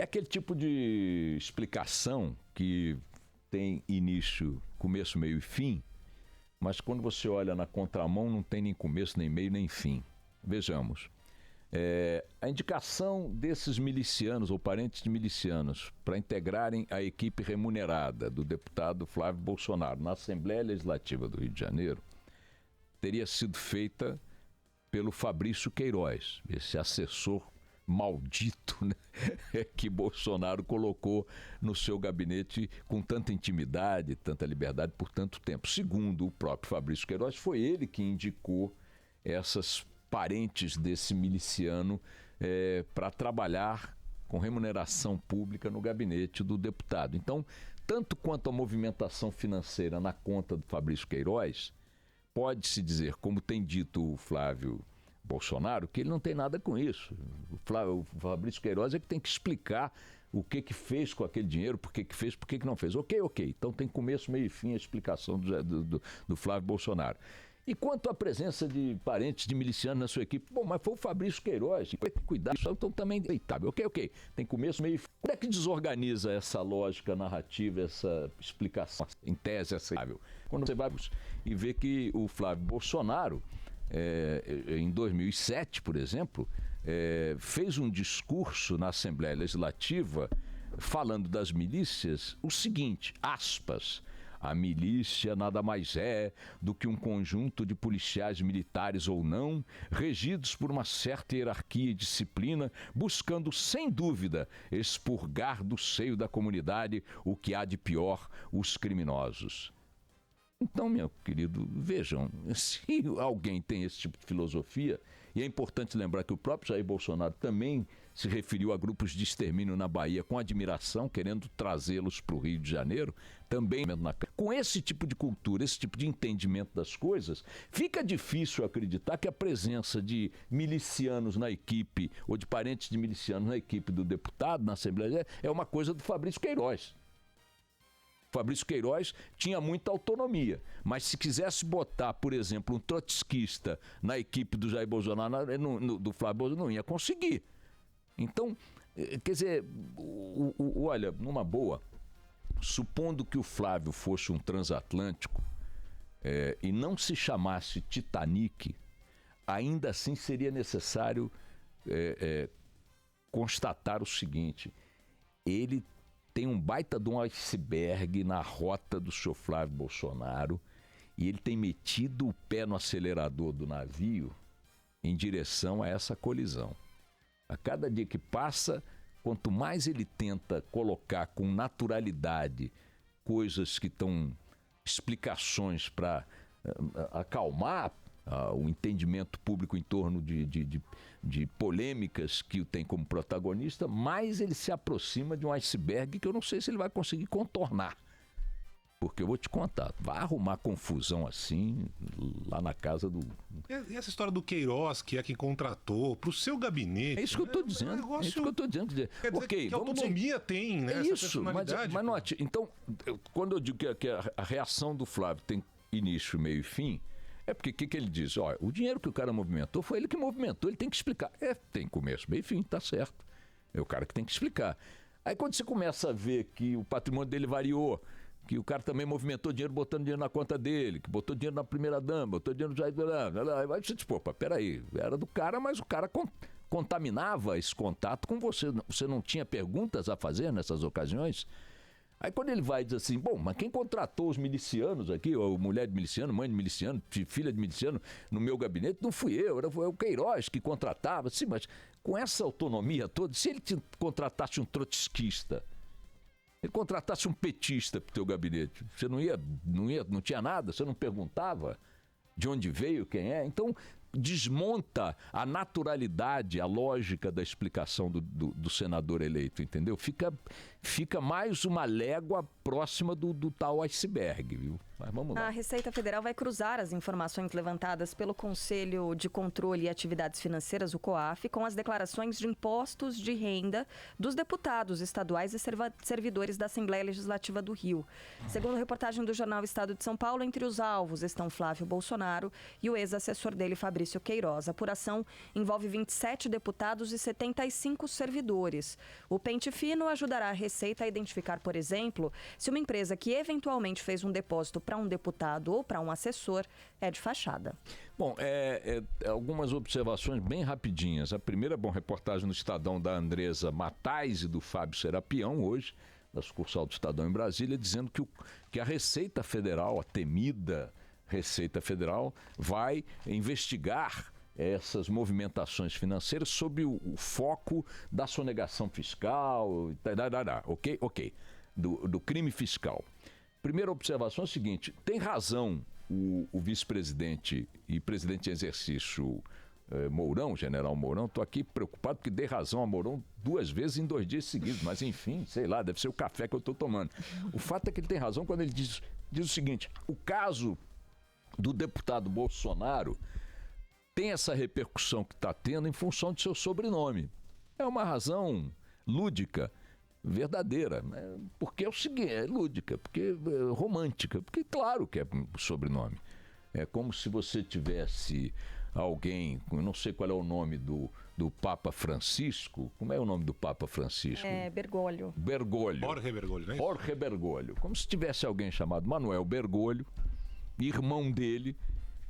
aquele tipo de explicação que tem início, começo, meio e fim, mas quando você olha na contramão não tem nem começo, nem meio, nem fim. Vejamos. A indicação desses milicianos ou parentes de milicianos para integrarem a equipe remunerada do deputado Flávio Bolsonaro na Assembleia Legislativa do Rio de Janeiro teria sido feita pelo Fabrício Queiroz, esse assessor maldito, né, que Bolsonaro colocou no seu gabinete com tanta intimidade, tanta liberdade por tanto tempo. Segundo o próprio Fabrício Queiroz, foi ele que indicou essas parentes desse miliciano para trabalhar com remuneração pública no gabinete do deputado. Então, tanto quanto a movimentação financeira na conta do Fabrício Queiroz, pode-se dizer, como tem dito o Flávio Bolsonaro, que ele não tem nada com isso. O Fabrício Queiroz é que tem que explicar o que fez com aquele dinheiro, por que fez, por que não fez. Ok. Então tem começo, meio e fim a explicação do Flávio Bolsonaro. E quanto à presença de parentes de milicianos na sua equipe, bom, mas foi o Fabrício Queiroz, tem que cuidar, então também, ok, tem começo, meio e fim. Como é que desorganiza essa lógica narrativa, essa explicação, em tese aceitável? Quando você vai e vê que o Flávio Bolsonaro, em 2007, por exemplo, fez um discurso na Assembleia Legislativa falando das milícias o seguinte, aspas, a milícia nada mais é do que um conjunto de policiais militares ou não, regidos por uma certa hierarquia e disciplina, buscando, sem dúvida, expurgar do seio da comunidade o que há de pior, os criminosos. Então, meu querido, vejam, se alguém tem esse tipo de filosofia, e é importante lembrar que o próprio Jair Bolsonaro também se referiu a grupos de extermínio na Bahia com admiração, querendo trazê-los para o Rio de Janeiro, também com esse tipo de cultura, esse tipo de entendimento das coisas, fica difícil acreditar que a presença de milicianos na equipe, ou de parentes de milicianos na equipe do deputado, na Assembleia, é uma coisa do Fabrício Queiroz. Fabrício Queiroz tinha muita autonomia, mas se quisesse botar, por exemplo, um trotskista na equipe do Jair Bolsonaro, do Flávio Bolsonaro, não ia conseguir. Então, quer dizer, olha, numa boa, supondo que o Flávio fosse um transatlântico e não se chamasse Titanic, ainda assim seria necessário constatar o seguinte, ele tem um baita de um iceberg na rota do senhor Flávio Bolsonaro e ele tem metido o pé no acelerador do navio em direção a essa colisão. A cada dia que passa, quanto mais ele tenta colocar com naturalidade coisas que estão explicações para acalmar o entendimento público em torno de polêmicas que o tem como protagonista, mais ele se aproxima de um iceberg que eu não sei se ele vai conseguir contornar. Porque eu vou te contar, vai arrumar confusão assim lá na casa do... E essa história do Queiroz, que é quem contratou, para o seu gabinete... É isso que eu estou dizendo, negócio... é isso que eu estou dizendo. Quer dizer, que autonomia tem, né? É essa isso, mas note, então, quando eu digo que a reação do Flávio tem início, meio e fim, é porque o que ele diz? Olha, o dinheiro que o cara movimentou foi ele que movimentou, ele tem que explicar. Tem começo, meio e fim, tá certo. É o cara que tem que explicar. Aí quando você começa a ver que o patrimônio dele variou, que o cara também movimentou dinheiro botando dinheiro na conta dele, que botou dinheiro na primeira-dama, botou dinheiro no Jair... Aí você diz, pô, peraí, era do cara, mas o cara contaminava esse contato com você. Você não tinha perguntas a fazer nessas ocasiões? Aí quando ele vai e diz assim, bom, mas quem contratou os milicianos aqui, ou mulher de miliciano, mãe de miliciano, filha de miliciano, no meu gabinete, não fui eu, foi o Queiroz que contratava. Sim, mas com essa autonomia toda, se ele contratasse um trotskista, ele contratasse um petista para o teu gabinete, você não tinha nada, você não perguntava de onde veio, quem é, então desmonta a naturalidade, a lógica da explicação do senador eleito, entendeu? Fica mais uma légua próxima do tal iceberg, viu? Mas vamos lá. A Receita Federal vai cruzar as informações levantadas pelo Conselho de Controle e Atividades Financeiras, o COAF, com as declarações de impostos de renda dos deputados estaduais e servidores da Assembleia Legislativa do Rio. Segundo reportagem do jornal Estado de São Paulo, entre os alvos estão Flávio Bolsonaro e o ex-assessor dele, Fabrício Queiroz. A apuração envolve 27 deputados e 75 servidores. O pente fino ajudará a Receita a identificar, por exemplo, se uma empresa que eventualmente fez um depósito para um deputado ou para um assessor é de fachada. Bom, algumas observações bem rapidinhas. A primeira, reportagem no Estadão da Andresa Matais e do Fábio Serapião, hoje, da sucursal do Estadão em Brasília, dizendo que a Receita Federal, a temida Receita Federal, vai investigar essas movimentações financeiras sob o foco da sonegação fiscal, ok, do crime fiscal. Primeira observação é a seguinte: tem razão o vice-presidente e presidente em exercício Mourão, general Mourão. Estou aqui preocupado porque dei razão a Mourão 2 vezes em 2 dias seguidos, mas enfim, sei lá, deve ser o café que eu estou tomando. O fato é que ele tem razão quando ele diz o seguinte: o caso do deputado Bolsonaro tem essa repercussão que está tendo em função de seu sobrenome. É uma razão lúdica, verdadeira, né? Porque é o seguinte, é lúdica, porque é romântica, porque claro que é sobrenome. É como se você tivesse alguém, eu não sei qual é o nome do Papa Francisco. Como é o nome do Papa Francisco? Bergoglio. Jorge Bergoglio, né? Jorge Bergoglio. Como se tivesse alguém chamado Manuel Bergoglio, irmão dele,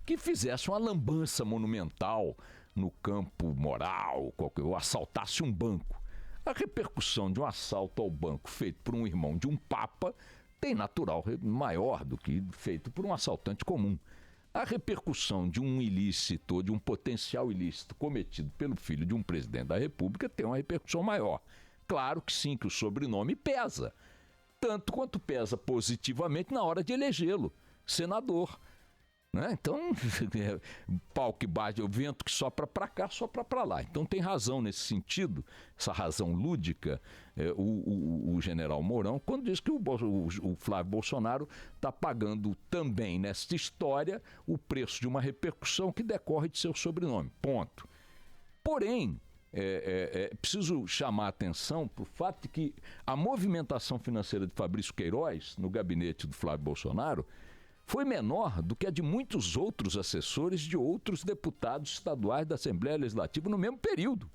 que fizesse uma lambança monumental no campo moral, ou assaltasse um banco. A repercussão de um assalto ao banco feito por um irmão de um papa tem natural maior do que feito por um assaltante comum. A repercussão de um ilícito ou de um potencial ilícito cometido pelo filho de um presidente da República tem uma repercussão maior. Claro que sim, que o sobrenome pesa, tanto quanto pesa positivamente na hora de elegê-lo senador. Né? Então, pau que bate, o vento que sopra para cá, sopra para lá. Então tem razão nesse sentido, essa razão lúdica, o general Mourão, quando diz que o Flávio Bolsonaro está pagando também nesta história o preço de uma repercussão que decorre de seu sobrenome. Ponto. Porém, preciso chamar a atenção para o fato de que a movimentação financeira de Fabrício Queiroz no gabinete do Flávio Bolsonaro foi menor do que a de muitos outros assessores de outros deputados estaduais da Assembleia Legislativa no mesmo período.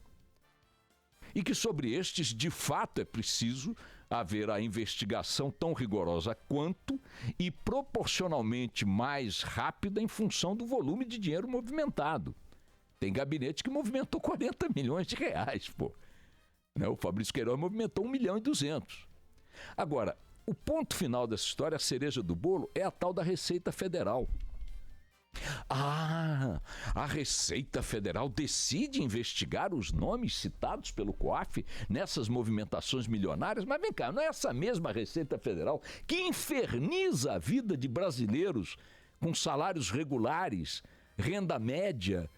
E que sobre estes, de fato, é preciso haver a investigação tão rigorosa quanto e proporcionalmente mais rápida em função do volume de dinheiro movimentado. Tem gabinete que movimentou 40 milhões de reais, pô. Né? O Fabrício Queiroz movimentou 1,2 milhão. Agora, o ponto final dessa história, a cereja do bolo, é a tal da Receita Federal. A Receita Federal decide investigar os nomes citados pelo COAF nessas movimentações milionárias? Mas vem cá, não é essa mesma Receita Federal que inferniza a vida de brasileiros com salários regulares, renda média,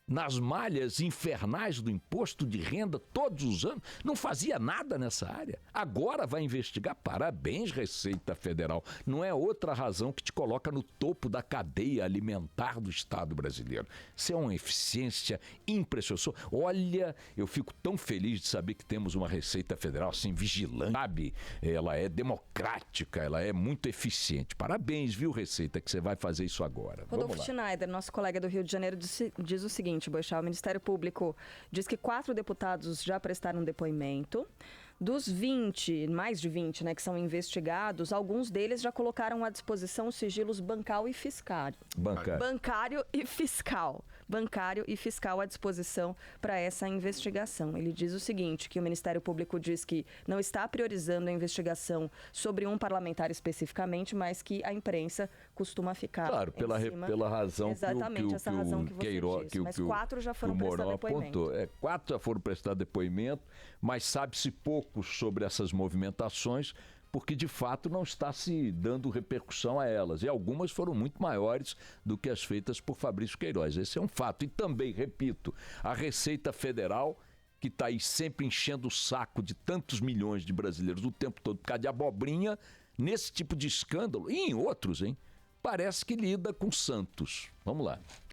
nas malhas infernais do imposto de renda todos os anos, não fazia nada nessa área. Agora vai investigar. Parabéns, Receita Federal. Não é outra razão que te coloca no topo da cadeia alimentar do Estado brasileiro. Isso é uma eficiência impressionante. Olha, eu fico tão feliz de saber que temos uma Receita Federal assim, vigilante, sabe? Ela é democrática, ela é muito eficiente. Parabéns, viu, Receita, que você vai fazer isso agora. Rodolfo Schneider, nosso colega do Rio de Janeiro, diz o seguinte: Boixá, o Ministério Público diz que 4 deputados já prestaram depoimento. Dos 20, mais de 20, né, que são investigados, alguns deles já colocaram à disposição os sigilos bancário e fiscal. Bancário e fiscal à disposição para essa investigação. Ele diz o seguinte, que o Ministério Público diz que não está priorizando a investigação sobre um parlamentar especificamente, mas que a imprensa costuma ficar pela razão exatamente essa razão que você disse. Mas 4 já foram prestar depoimento. 4 já foram prestar depoimento, mas sabe-se pouco sobre essas movimentações, porque de fato não está se dando repercussão a elas. E algumas foram muito maiores do que as feitas por Fabrício Queiroz. Esse é um fato. E também, repito, a Receita Federal, que está aí sempre enchendo o saco de tantos milhões de brasileiros o tempo todo por causa de abobrinha, nesse tipo de escândalo, e em outros, hein? parece que lida com Santos. Vamos lá.